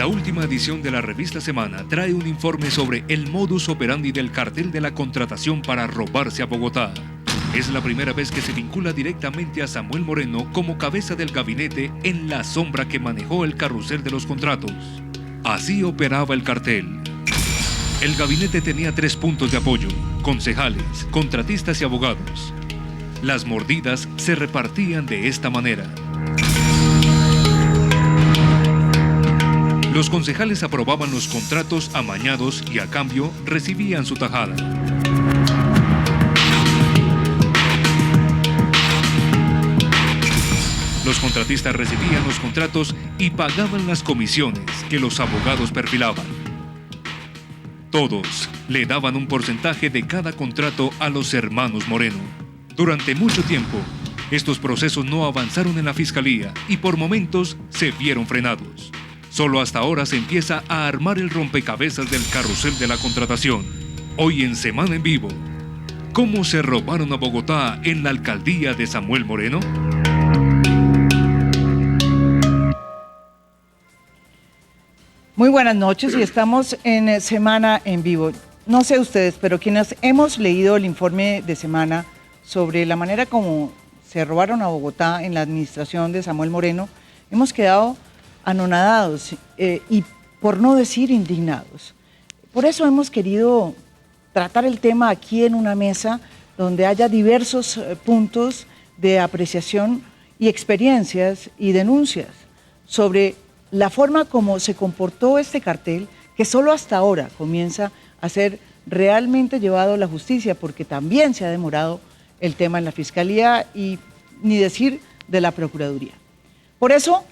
La última edición de la revista Semana trae un informe sobre el modus operandi del cartel de la contratación para robarse a Bogotá. Es la primera vez que se vincula directamente a Samuel Moreno como cabeza del gabinete en la sombra que manejó el carrusel de los contratos. Así operaba el cartel. El gabinete tenía 3 puntos de apoyo: concejales, contratistas y abogados. Las mordidas se repartían de esta manera. Los concejales aprobaban los contratos amañados y a cambio recibían su tajada. Los contratistas recibían los contratos y pagaban las comisiones que los abogados perfilaban. Todos le daban un porcentaje de cada contrato a los hermanos Moreno. Durante mucho tiempo, estos procesos no avanzaron en la fiscalía y por momentos se vieron frenados. Solo hasta ahora se empieza a armar el rompecabezas del carrusel de la contratación. Hoy en Semana en Vivo, ¿cómo se robaron a Bogotá en la alcaldía de Samuel Moreno? Muy buenas noches y estamos en Semana en Vivo. No sé ustedes, pero quienes hemos leído el informe de Semana sobre la manera como se robaron a Bogotá en la administración de Samuel Moreno, hemos quedado anonadados y por no decir indignados. Por eso hemos querido tratar el tema aquí en una mesa donde haya diversos puntos de apreciación y experiencias y denuncias sobre la forma como se comportó este cartel, que solo hasta ahora comienza a ser realmente llevado a la justicia, porque también se ha demorado el tema en la Fiscalía y ni decir de la Procuraduría. Por eso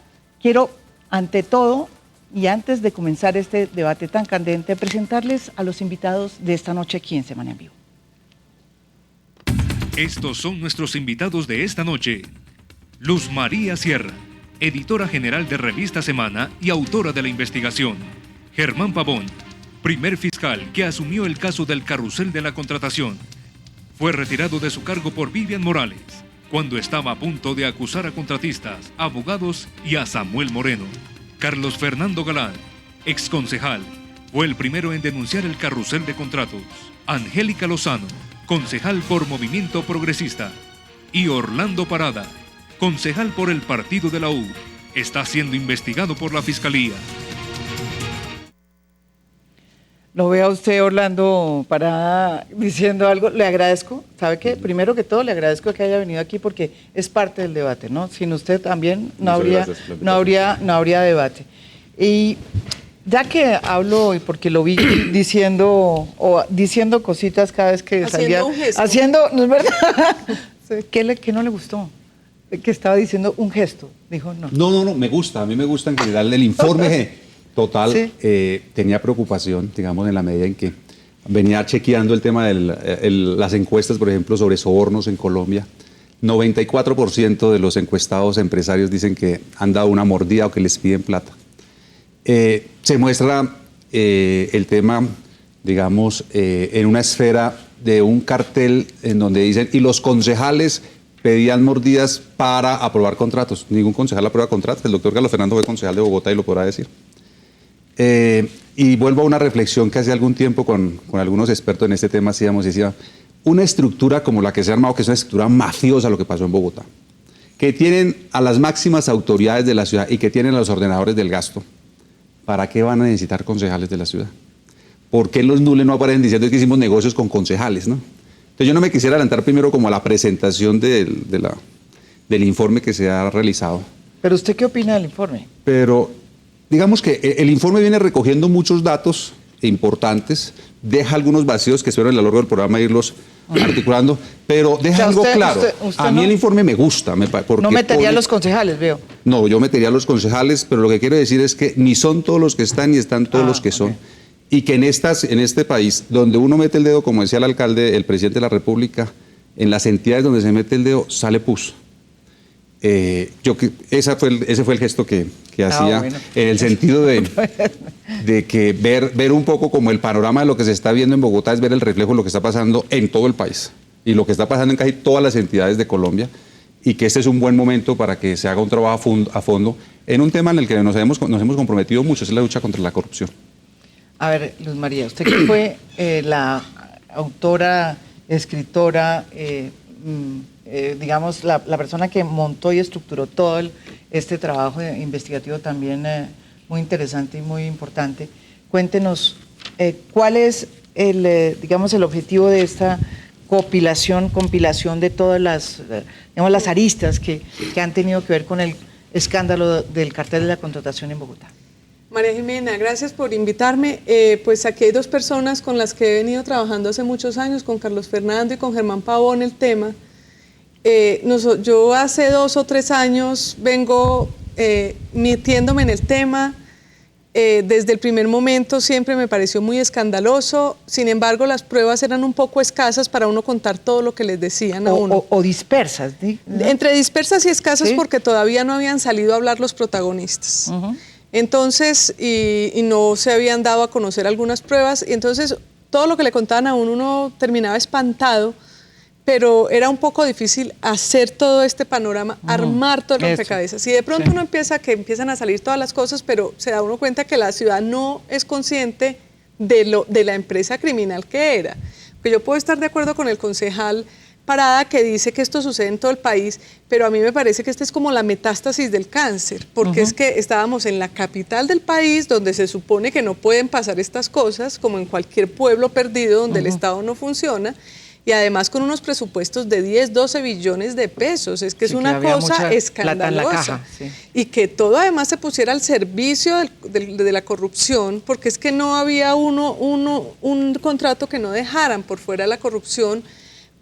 quiero, ante todo, y antes de comenzar este debate tan candente, presentarles a los invitados de esta noche aquí en Semana en Vivo. Estos son nuestros invitados de esta noche. Luz María Sierra, editora general de Revista Semana y autora de la investigación. Germán Pavón, primer fiscal que asumió el caso del carrusel de la contratación. Fue retirado de su cargo por Vivian Morales, cuando estaba a punto de acusar a contratistas, abogados y a Samuel Moreno. Carlos Fernando Galán, exconcejal, fue el primero en denunciar el carrusel de contratos. Angélica Lozano, concejal por Movimiento Progresista. Y Orlando Parada, concejal por el Partido de la U, está siendo investigado por la Fiscalía. Lo veo a usted, Orlando Parada, diciendo algo. Le agradezco, ¿sabe qué? Primero que todo, le agradezco que haya venido aquí porque es parte del debate, ¿no? Sin usted también no habría debate. Y ya que hablo, y porque lo vi diciendo cositas cada vez que salía. Haciendo, ¿no es verdad? ¿Qué no le gustó? Que estaba diciendo un gesto, dijo no. No, me gusta, a mí me gusta en general el informe total. Sí. Tenía preocupación, digamos, en la medida en que venía chequeando el tema de las encuestas, por ejemplo, sobre sobornos en Colombia. 94% de los encuestados empresarios dicen que han dado una mordida o que les piden plata. Se muestra el tema, digamos, en una esfera de un cartel en donde dicen, y los concejales pedían mordidas para aprobar contratos. Ningún concejal aprueba contratos. El doctor Carlos Fernando fue concejal de Bogotá y lo podrá decir. Y vuelvo a una reflexión que hace algún tiempo con algunos expertos en este tema hacíamos, y decía, una estructura como la que se ha armado, que es una estructura mafiosa, lo que pasó en Bogotá, que tienen a las máximas autoridades de la ciudad y que tienen a los ordenadores del gasto, ¿para qué van a necesitar concejales de la ciudad? ¿Por qué los nules no aparecen diciendo que hicimos negocios con concejales, no? Entonces yo no me quisiera adelantar primero como a la presentación del informe que se ha realizado. ¿Pero usted qué opina del informe? Pero digamos que el informe viene recogiendo muchos datos importantes, deja algunos vacíos que espero a lo largo del programa irlos articulando, pero deja algo claro. Usted a mí el informe me gusta. No metería a los concejales, veo. No, yo metería a los concejales, pero lo que quiero decir es que ni son todos los que están, ni están todos los que son. Y que en este país, donde uno mete el dedo, como decía el alcalde, el presidente de la República, en las entidades donde se mete el dedo, sale pus. Ese fue el gesto que hacía, bueno, en el sentido de que ver un poco como el panorama de lo que se está viendo en Bogotá es ver el reflejo de lo que está pasando en todo el país y lo que está pasando en casi todas las entidades de Colombia. y que este es un buen momento para que se haga un trabajo a fondo en un tema en el que nos hemos comprometido mucho, es la lucha contra la corrupción. A ver, Luz María, usted que fue la autora, escritora, digamos, la persona que montó y estructuró todo este trabajo investigativo también muy interesante y muy importante. Cuéntenos, ¿cuál es digamos, el objetivo de esta compilación de todas las, digamos, las aristas que han tenido que ver con el escándalo del cartel de la contratación en Bogotá? María Jimena, gracias por invitarme. Pues aquí hay dos personas con las que he venido trabajando hace muchos años, con Carlos Fernando y con Germán Pavón, el tema. Yo hace 2 o 3 años vengo metiéndome en el tema. Desde el primer momento siempre me pareció muy escandaloso, sin embargo las pruebas eran un poco escasas para uno contar todo lo que les decían a uno. O dispersas, ¿no? Entre dispersas y escasas, ¿sí? Porque todavía no habían salido a hablar los protagonistas. Entonces, y no se habían dado a conocer algunas pruebas, y entonces todo lo que le contaban a uno terminaba espantado, pero era un poco difícil hacer todo este panorama, armar todo el rompecabezas. Y de pronto uno empiezan a salir todas las cosas, pero se da uno cuenta que la ciudad no es consciente de la empresa criminal que era. Porque yo puedo estar de acuerdo con el concejal Parada que dice que esto sucede en todo el país, pero a mí me parece que esta es como la metástasis del cáncer, porque es que estábamos en la capital del país, donde se supone que no pueden pasar estas cosas, como en cualquier pueblo perdido donde el Estado no funciona, y además con unos presupuestos de 10, 12 billones de pesos. Es que es una cosa escandalosa. Y que todo además se pusiera al servicio de la corrupción, porque es que no había un contrato que no dejaran por fuera de la corrupción,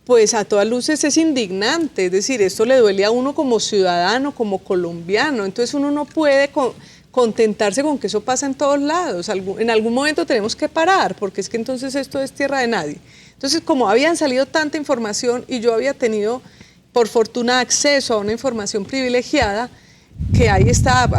pues a todas luces es indignante. Es decir, esto le duele a uno como ciudadano, como colombiano. Entonces uno no puede contentarse con que eso pasa en todos lados. En algún momento tenemos que parar, porque es que entonces esto es tierra de nadie. Entonces, como habían salido tanta información y yo había tenido, por fortuna, acceso a una información privilegiada, que ahí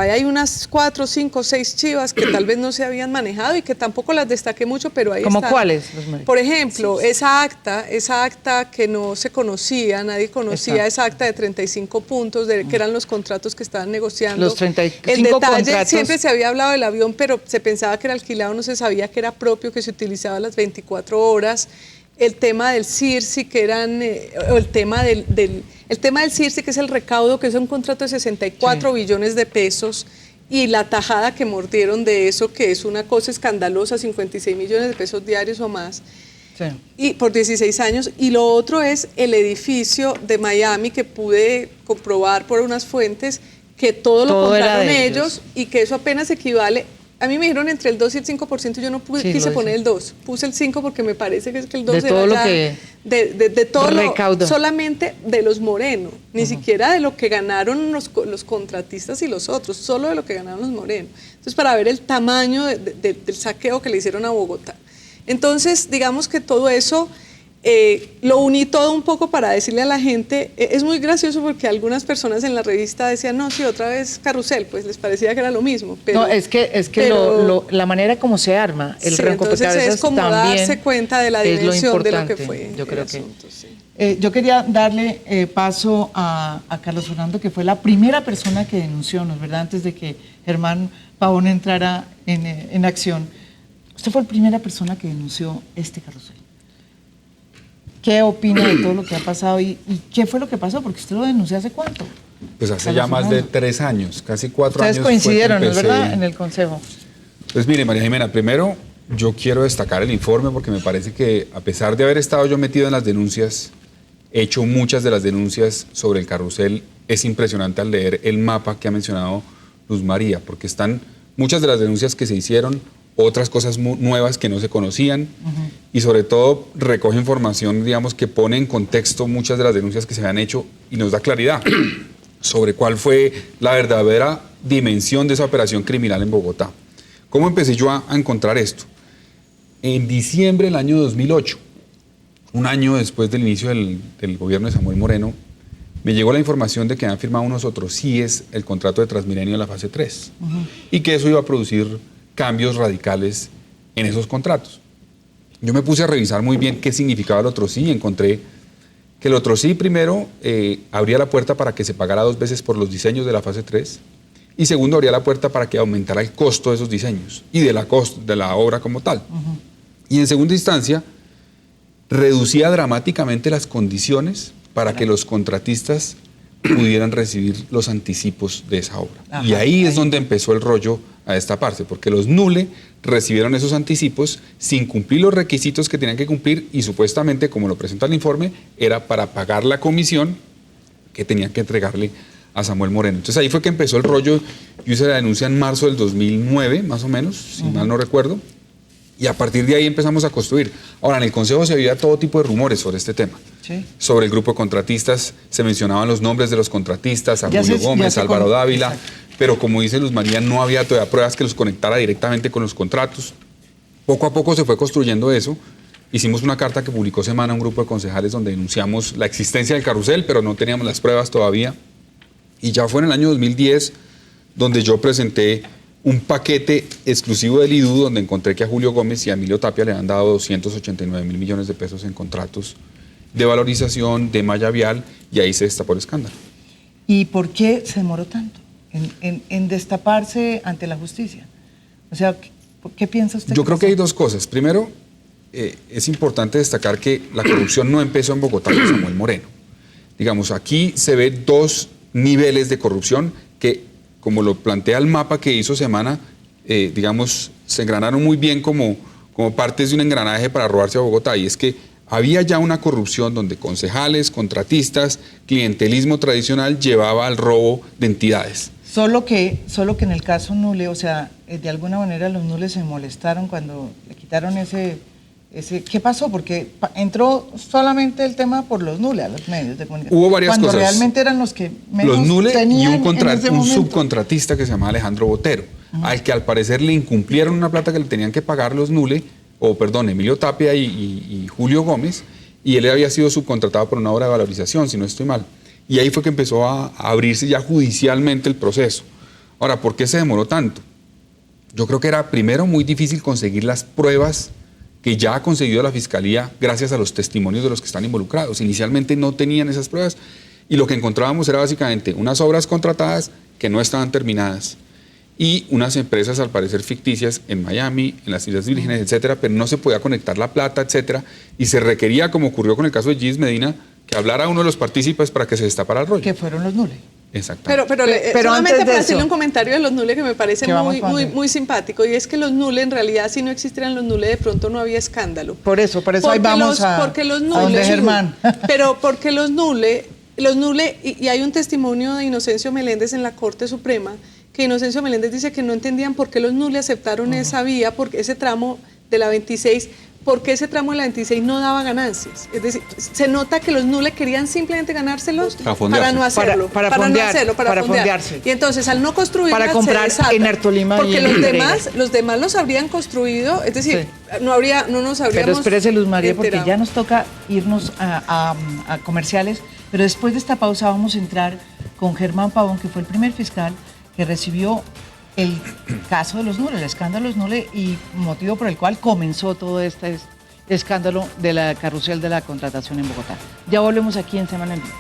hay unas 4, 5, 6 chivas que tal vez no se habían manejado y que tampoco las destaqué mucho, pero ahí están. ¿Cómo cuáles? Por ejemplo, esa acta que no se conocía, nadie conocía, esa acta de 35 puntos, que eran los contratos que estaban negociando. Los 35 el detalle, contratos. siempre se había hablado del avión, pero se pensaba que era alquilado, no se sabía que era propio, que se utilizaba las 24 horas. El tema del CIRSI, que eran, o el tema del CIRSI, que es el recaudo, que es un contrato de 64 billones de pesos, y la tajada que mordieron de eso, que es una cosa escandalosa, 56 millones de pesos diarios o más, y por 16 años. Y lo otro es el edificio de Miami, que pude comprobar por unas fuentes que todo lo compraron ellos, y que eso apenas equivale. A mí me dijeron entre el 2 y el 5%, yo no quise poner el 2, puse el 5 porque me parece que es que el 2 de todo era lo que de todo recaudo. Solamente de los Moreno, ni siquiera de lo que ganaron los contratistas y los otros, solo de lo que ganaron los Moreno. Entonces, para ver el tamaño del saqueo que le hicieron a Bogotá. Entonces, digamos que todo eso lo uní todo un poco para decirle a la gente. Es muy gracioso porque algunas personas en la revista decían, no, sí, otra vez carrusel, pues les parecía que era lo mismo. Pero, no, es que la manera como se arma el entonces es como darse cuenta de la dimensión de lo que fue. Yo creo yo quería darle paso a Carlos Fernando, que fue la primera persona que denunció, ¿no es verdad? Antes de que Germán Pavón entrara en acción. Usted fue la primera persona que denunció este carrusel. ¿Qué opina de todo lo que ha pasado y qué fue lo que pasó? Porque usted lo denunció ¿hace cuánto? Pues hace ya más de 3 años, casi 4 años. Ustedes coincidieron, ¿no es verdad?, en el Consejo. Pues mire, María Jimena, primero yo quiero destacar el informe porque me parece que a pesar de haber estado yo metido en las denuncias, he hecho muchas de las denuncias sobre el carrusel. Es impresionante al leer el mapa que ha mencionado Luz María, porque están muchas de las denuncias que se hicieron, otras cosas nuevas que no se conocían, y sobre todo recoge información, digamos, que pone en contexto muchas de las denuncias que se han hecho y nos da claridad sobre cuál fue la verdadera dimensión de esa operación criminal en Bogotá. ¿Cómo empecé yo a encontrar esto? En diciembre del año 2008, un año después del inicio del gobierno de Samuel Moreno, me llegó la información de que habían firmado unos otros CIES el contrato de Transmilenio de la fase 3 y que eso iba a producir cambios radicales en esos contratos. Yo me puse a revisar muy bien qué significaba el otro sí y encontré que el otro sí primero abría la puerta para que se pagara 2 veces por los diseños de la fase 3 y segundo abría la puerta para que aumentara el costo de esos diseños y de la obra como tal. Y en segunda instancia reducía dramáticamente las condiciones para que los contratistas pudieran recibir los anticipos de esa obra. Y ahí es donde empezó el rollo a destaparse, porque los NULE recibieron esos anticipos sin cumplir los requisitos que tenían que cumplir y supuestamente, como lo presenta el informe, era para pagar la comisión que tenían que entregarle a Samuel Moreno. Entonces ahí fue que empezó el rollo. Yo hice la denuncia en marzo del 2009, más o menos, si mal no recuerdo, y a partir de ahí empezamos a construir. Ahora, en el Consejo se había todo tipo de rumores sobre este tema. Sí. Sobre el grupo de contratistas, se mencionaban los nombres de los contratistas, a Julio Gómez, Álvaro Dávila, pero como dice Luz María, no había todavía pruebas que los conectara directamente con los contratos. Poco a poco se fue construyendo eso. Hicimos una carta que publicó Semana a un grupo de concejales donde denunciamos la existencia del carrusel, pero no teníamos las pruebas todavía. Y ya fue en el año 2010 donde yo presenté un paquete exclusivo del IDU donde encontré que a Julio Gómez y a Emilio Tapia le han dado 289 mil millones de pesos en contratos de valorización, de malla vial, y ahí se destapó el escándalo. ¿Y por qué se demoró tanto en destaparse ante la justicia? O sea, ¿qué piensa usted? Yo creo que hay dos cosas. Primero, es importante destacar que la corrupción no empezó en Bogotá con Samuel Moreno. Digamos, aquí se ve 2 niveles de corrupción que, como lo plantea el mapa que hizo Semana, digamos, se engranaron muy bien como partes de un engranaje para robarse a Bogotá. Y es que había ya una corrupción donde concejales, contratistas, clientelismo tradicional llevaba al robo de entidades. Solo que en el caso NULE, o sea, de alguna manera los NULE se molestaron cuando le quitaron ese ¿qué pasó? Porque entró solamente el tema por los NULE a los medios de comunicación. Hubo varias cosas. Cuando realmente eran los que menos los NULE tenían y un subcontratista que se llamaba Alejandro Botero, al que al parecer le incumplieron una plata que le tenían que pagar los NULE, Emilio Tapia y Julio Gómez, y él había sido subcontratado por una obra de valorización, si no estoy mal. Y ahí fue que empezó a abrirse ya judicialmente el proceso. Ahora, ¿por qué se demoró tanto? Yo creo que era primero muy difícil conseguir las pruebas que ya ha conseguido la Fiscalía gracias a los testimonios de los que están involucrados. Inicialmente no tenían esas pruebas y lo que encontrábamos era básicamente unas obras contratadas que no estaban terminadas y unas empresas al parecer ficticias en Miami, en las Islas Vírgenes, etcétera, pero no se podía conectar la plata, etcétera, y se requería, como ocurrió con el caso de Gis Medina, que hablara uno de los partícipes para que se destapara el rollo. Que fueron los NULE. Exactamente. Pero solamente para decirle un comentario de los NULE que me parece muy simpático, y es que los NULE, en realidad, si no existieran los NULE, de pronto no había escándalo. Por eso ahí vamos a donde Germán. Pero porque los NULE, y hay un testimonio de Inocencio Meléndez en la Corte Suprema, que Inocencio Meléndez dice que no entendían por qué los NULE aceptaron esa vía, porque ese tramo de la 26, porque ese tramo de la 26 no daba ganancias. Es decir, se nota que los NULE querían simplemente ganárselos para no hacerlo. Para fondearse. Y entonces, al no construir, para comprar en Artolima. Porque los demás los habrían construido, es decir, no nos habríamos. Pero espérese, Luz María, porque ya nos toca irnos a comerciales, pero después de esta pausa vamos a entrar con Germán Pavón, que fue el primer fiscal que recibió el caso de los NULE, el escándalo de los NULE, y motivo por el cual comenzó todo este escándalo de la carrusel de la contratación en Bogotá. Ya volvemos aquí en Semana en Vivo.